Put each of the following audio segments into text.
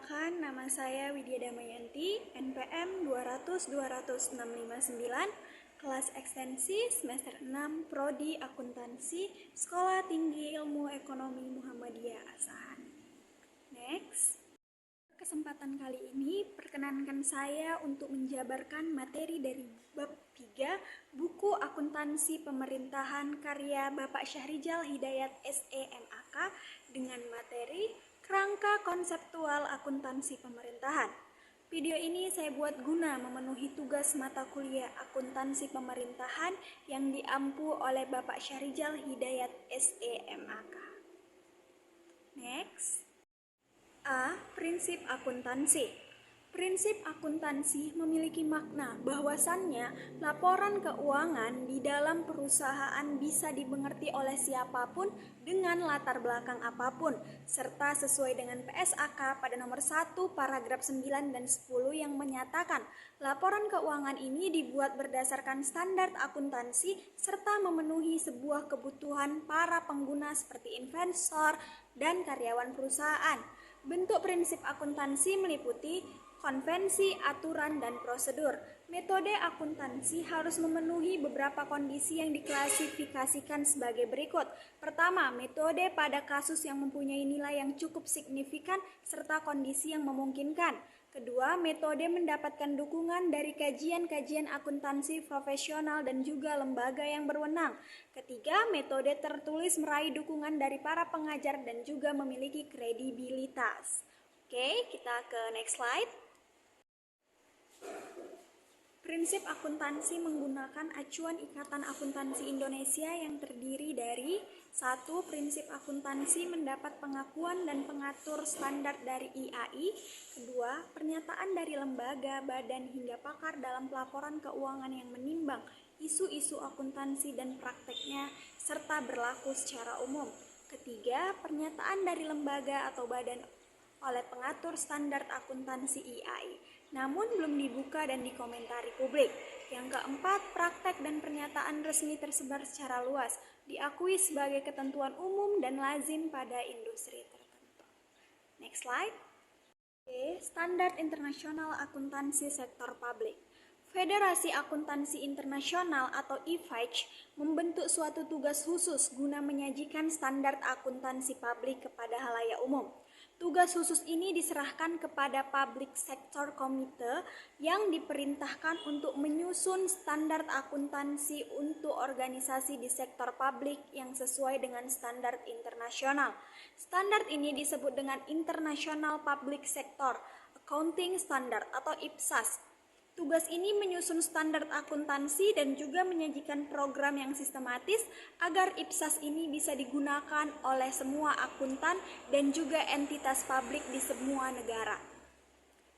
Perkenalkan, nama saya Widya Damayanti, NPM 200-200-659, kelas ekstensi semester 6, Prodi Akuntansi, Sekolah Tinggi Ilmu Ekonomi Muhammadiyah Asahan. Next. Kesempatan kali ini, perkenankan saya untuk menjabarkan materi dari bab 3, buku akuntansi pemerintahan karya Bapak Syahrizal Hidayat SEMAK dengan materi Kerangka Konseptual Akuntansi Pemerintahan. Video ini saya buat guna memenuhi tugas mata kuliah akuntansi pemerintahan yang diampu oleh Bapak Syahrizal Hidayat SEMAK. Next. A. Prinsip akuntansi. Prinsip akuntansi memiliki makna bahwasannya laporan keuangan di dalam perusahaan bisa dimengerti oleh siapapun dengan latar belakang apapun, serta sesuai dengan PSAK pada nomor 1 paragraf 9 dan 10 yang menyatakan laporan keuangan ini dibuat berdasarkan standar akuntansi serta memenuhi sebuah kebutuhan para pengguna seperti investor dan karyawan perusahaan. Bentuk prinsip akuntansi meliputi konvensi, aturan, dan prosedur. Metode akuntansi harus memenuhi beberapa kondisi yang diklasifikasikan sebagai berikut. Pertama, metode pada kasus yang mempunyai nilai yang cukup signifikan serta kondisi yang memungkinkan. Kedua, metode mendapatkan dukungan dari kajian-kajian akuntansi profesional dan juga lembaga yang berwenang. Ketiga, metode tertulis meraih dukungan dari para pengajar dan juga memiliki kredibilitas. Oke, kita ke next slide. Prinsip akuntansi menggunakan acuan Ikatan Akuntansi Indonesia yang terdiri dari 1. Prinsip akuntansi mendapat pengakuan dan pengatur standar dari IAI. Kedua, pernyataan dari lembaga, badan, hingga pakar dalam pelaporan keuangan yang menimbang isu-isu akuntansi dan prakteknya serta berlaku secara umum. Ketiga, pernyataan dari lembaga atau badan oleh pengatur standar akuntansi IAI, namun belum dibuka dan dikomentari publik. Yang keempat, praktek dan pernyataan resmi tersebar secara luas, diakui sebagai ketentuan umum dan lazim pada industri tertentu. Next slide. Oke, Standar Internasional Akuntansi Sektor Publik. Federasi Akuntansi Internasional atau IFAIC membentuk suatu tugas khusus guna menyajikan standar akuntansi publik kepada halayak umum. Tugas khusus ini diserahkan kepada Public Sector Committee yang diperintahkan untuk menyusun standar akuntansi untuk organisasi di sektor publik yang sesuai dengan standar internasional. Standar ini disebut dengan International Public Sector Accounting Standard atau IPSAS. Tugas ini menyusun standar akuntansi dan juga menyajikan program yang sistematis agar IPSAS ini bisa digunakan oleh semua akuntan dan juga entitas publik di semua negara.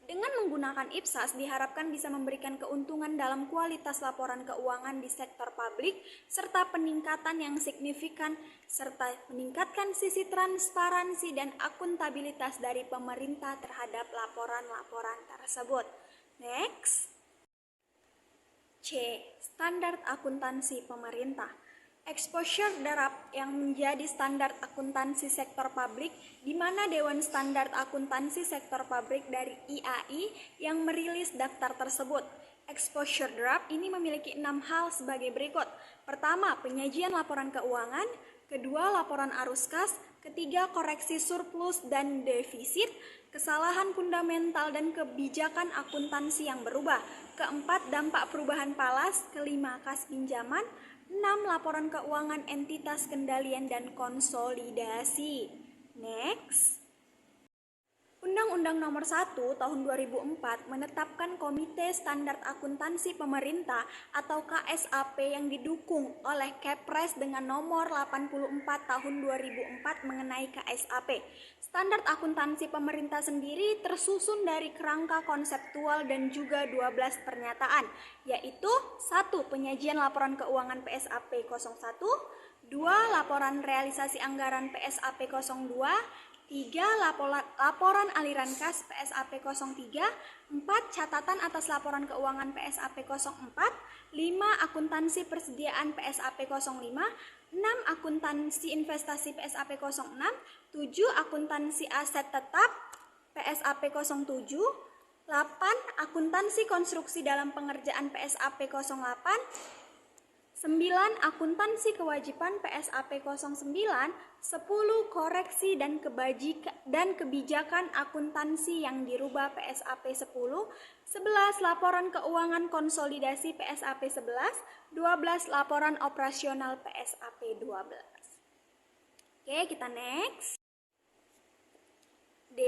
Dengan menggunakan IPSAS diharapkan bisa memberikan keuntungan dalam kualitas laporan keuangan di sektor publik serta peningkatan yang signifikan serta meningkatkan sisi transparansi dan akuntabilitas dari pemerintah terhadap laporan-laporan tersebut. Next. C. Standar akuntansi pemerintah. Exposure Draft yang menjadi standar akuntansi sektor publik, di mana Dewan Standar Akuntansi Sektor Publik dari IAI yang merilis daftar tersebut. Exposure Draft ini memiliki 6 hal sebagai berikut. Pertama, penyajian laporan keuangan. Kedua, laporan arus kas. Ketiga, koreksi surplus dan defisit. Kesalahan fundamental dan kebijakan akuntansi yang berubah. Keempat, dampak perubahan falas. Kelima, kas pinjaman. 6. Laporan keuangan entitas kendalian dan konsolidasi. Next. Undang-Undang Nomor 1 Tahun 2004 menetapkan Komite Standar Akuntansi Pemerintah atau KSAP yang didukung oleh Kepres dengan nomor 84 Tahun 2004 mengenai KSAP. Standar akuntansi pemerintah sendiri tersusun dari kerangka konseptual dan juga 12 pernyataan, yaitu 1. Penyajian laporan keuangan PSAP 01, 2. Laporan realisasi anggaran PSAP 02, 3. Laporan aliran kas PSAP 03, 4. Catatan atas laporan keuangan PSAP 04, 5. Akuntansi persediaan PSAP 05, 6. Akuntansi investasi PSAP 06, 7. Akuntansi aset tetap, PSAP 07, 8. Akuntansi konstruksi dalam pengerjaan PSAP 08, 9. Akuntansi kewajiban PSAP 09, 10. Koreksi dan kebijakan akuntansi yang dirubah PSAP 10, 11. Laporan keuangan konsolidasi PSAP 11, 12. Laporan operasional PSAP 12. Oke, kita next. D.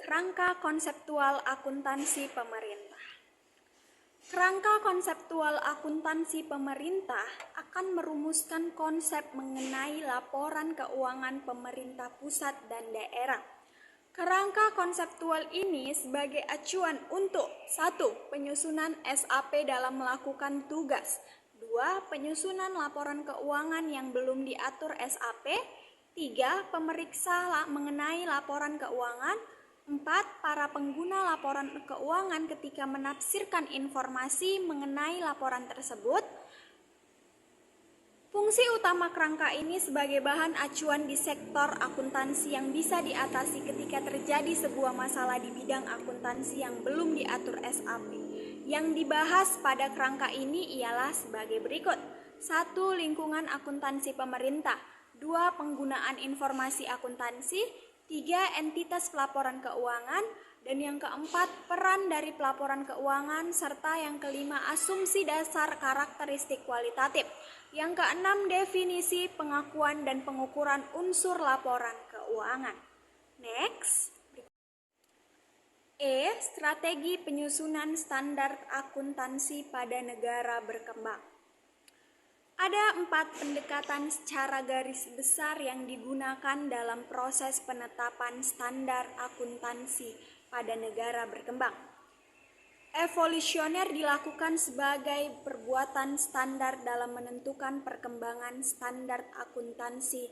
Kerangka konseptual akuntansi pemerintah. Kerangka konseptual akuntansi pemerintah akan merumuskan konsep mengenai laporan keuangan pemerintah pusat dan daerah. Kerangka konseptual ini sebagai acuan untuk 1. Penyusunan SAP dalam melakukan tugas, 2. Penyusunan laporan keuangan yang belum diatur SAP, 3. Pemeriksa mengenai laporan keuangan, 4. Para pengguna laporan keuangan ketika menafsirkan informasi mengenai laporan tersebut. Fungsi utama kerangka ini sebagai bahan acuan di sektor akuntansi yang bisa diatasi ketika terjadi sebuah masalah di bidang akuntansi yang belum diatur SAP. Yang dibahas pada kerangka ini ialah sebagai berikut. 1. Lingkungan akuntansi pemerintah, 2. Penggunaan informasi akuntansi, 3. Entitas pelaporan keuangan, dan yang keempat, peran dari pelaporan keuangan, serta yang kelima, asumsi dasar karakteristik kualitatif. Yang keenam, definisi, pengakuan, dan pengukuran unsur laporan keuangan. Next. E. Strategi penyusunan standar akuntansi pada negara berkembang. Ada 4 pendekatan secara garis besar yang digunakan dalam proses penetapan standar akuntansi pada negara berkembang. Evolusioner dilakukan sebagai perbuatan standar dalam menentukan perkembangan standar akuntansi.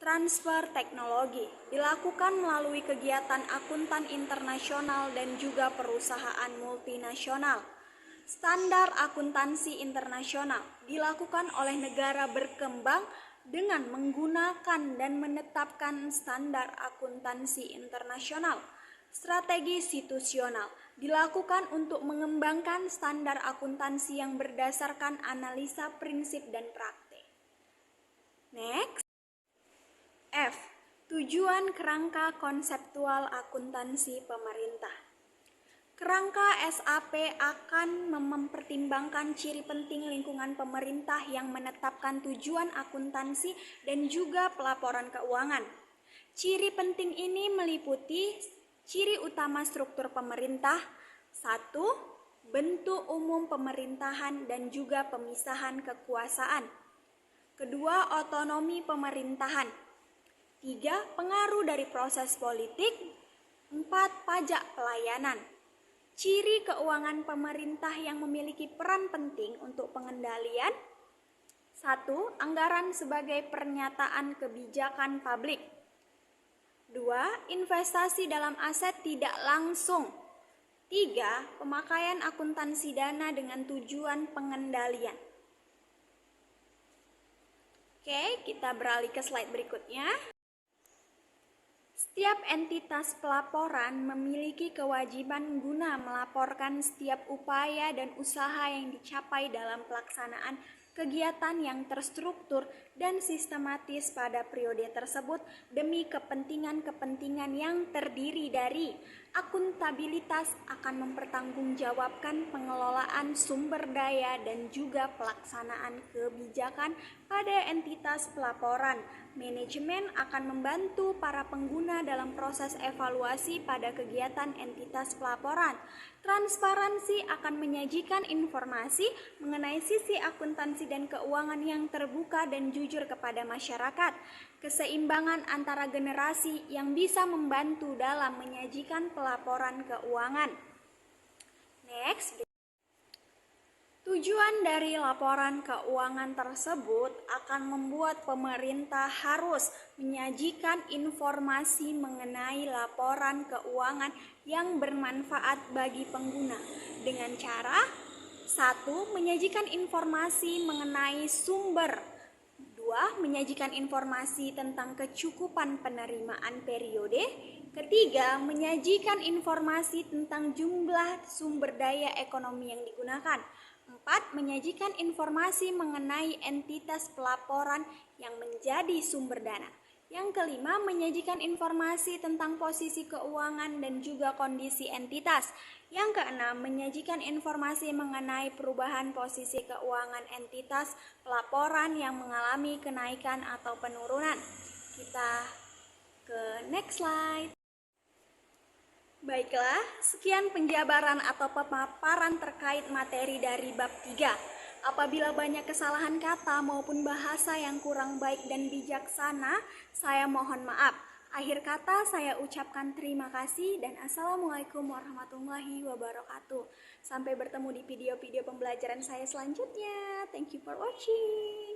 Transfer teknologi dilakukan melalui kegiatan akuntan internasional dan juga perusahaan multinasional. Standar akuntansi internasional dilakukan oleh negara berkembang dengan menggunakan dan menetapkan standar akuntansi internasional. Strategi situasional dilakukan untuk mengembangkan standar akuntansi yang berdasarkan analisa prinsip dan praktik. Next. F. Tujuan kerangka konseptual akuntansi pemerintah. Kerangka SAP akan mempertimbangkan ciri penting lingkungan pemerintah yang menetapkan tujuan akuntansi dan juga pelaporan keuangan. Ciri penting ini meliputi ciri utama struktur pemerintah, 1. Bentuk umum pemerintahan dan juga pemisahan kekuasaan. 2. Otonomi pemerintahan. 3. Pengaruh dari proses politik. 4. Pajak pelayanan. Ciri keuangan pemerintah yang memiliki peran penting untuk pengendalian. 1. Anggaran sebagai pernyataan kebijakan publik. 2. Investasi dalam aset tidak langsung. 3. Pemakaian akuntansi dana dengan tujuan pengendalian. Oke, kita beralih ke slide berikutnya. Setiap entitas pelaporan memiliki kewajiban guna melaporkan setiap upaya dan usaha yang dicapai dalam pelaksanaan kegiatan yang terstruktur dan sistematis pada periode tersebut demi kepentingan-kepentingan yang terdiri dari akuntabilitas, akan mempertanggungjawabkan pengelolaan sumber daya dan juga pelaksanaan kebijakan pada entitas pelaporan. Manajemen akan membantu para pengguna dalam proses evaluasi pada kegiatan entitas pelaporan. Transparansi akan menyajikan informasi mengenai sisi akuntansi dan keuangan yang terbuka dan jujur kepada masyarakat. Keseimbangan antara generasi yang bisa membantu dalam menyajikan pelaporan keuangan. Next. Tujuan dari laporan keuangan tersebut akan membuat pemerintah harus menyajikan informasi mengenai laporan keuangan yang bermanfaat bagi pengguna dengan cara 1. Menyajikan informasi mengenai sumber, 2. Menyajikan informasi tentang kecukupan penerimaan periode, Ketiga, menyajikan informasi tentang jumlah sumber daya ekonomi yang digunakan. 4. Menyajikan informasi mengenai entitas pelaporan yang menjadi sumber dana. Yang kelima, menyajikan informasi tentang posisi keuangan dan juga kondisi entitas. Yang keenam, menyajikan informasi mengenai perubahan posisi keuangan entitas pelaporan yang mengalami kenaikan atau penurunan. Kita ke next slide. Baiklah, sekian penjabaran atau pemaparan terkait materi dari bab 3. Apabila banyak kesalahan kata maupun bahasa yang kurang baik dan bijaksana, saya mohon maaf. Akhir kata saya ucapkan terima kasih dan assalamualaikum warahmatullahi wabarakatuh. Sampai bertemu di video-video pembelajaran saya selanjutnya. Thank you for watching.